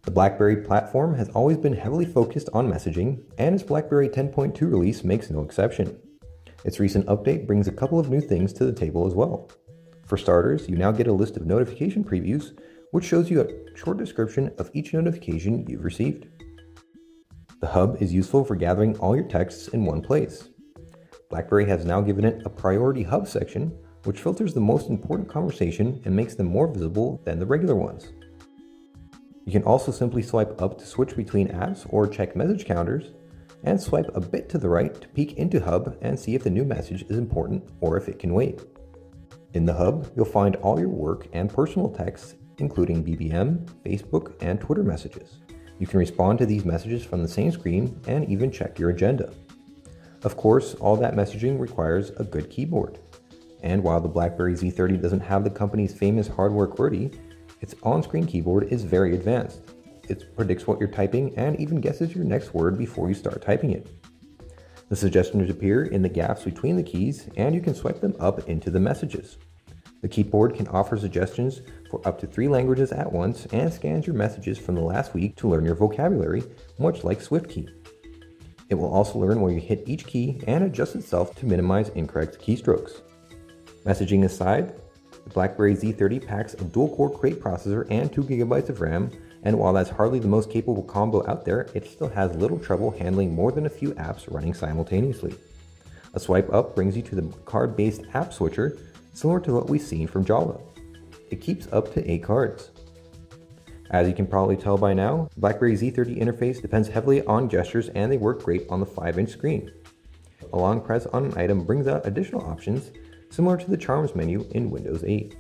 The BlackBerry platform has always been heavily focused on messaging, and its BlackBerry 10.2 release makes no exception. Its recent update brings a couple of new things to the table as well. For starters, you now get a list of notification previews, which shows you a short description of each notification you've received. The hub is useful for gathering all your texts in one place. BlackBerry has now given it a priority hub section, which filters the most important conversation and makes them more visible than the regular ones. You can also simply swipe up to switch between apps or check message counters, and swipe a bit to the right to peek into Hub and see if the new message is important or if it can wait. In the Hub, you'll find all your work and personal texts, including BBM, Facebook, and Twitter messages. You can respond to these messages from the same screen and even check your agenda. Of course, all that messaging requires a good keyboard. And while the BlackBerry Z30 doesn't have the company's famous hardware QWERTY, its on-screen keyboard is very advanced. It predicts what you're typing and even guesses your next word before you start typing it. The suggestions appear in the gaps between the keys, and you can swipe them up into the messages. The keyboard can offer suggestions for up to 3 languages at once and scans your messages from the last week to learn your vocabulary, much like SwiftKey. It will also learn where you hit each key and adjust itself to minimize incorrect keystrokes. Messaging aside, the BlackBerry Z30 packs a dual-core Crate processor and 2 GB of RAM, and while that's hardly the most capable combo out there, it still has little trouble handling more than a few apps running simultaneously. A swipe up brings you to the card-based app switcher, similar to what we've seen from Java. It keeps up to 8 cards. As you can probably tell by now, the BlackBerry Z30 interface depends heavily on gestures, and they work great on the 5-inch screen. A long press on an item brings out additional options, similar to the Charms menu in Windows 8.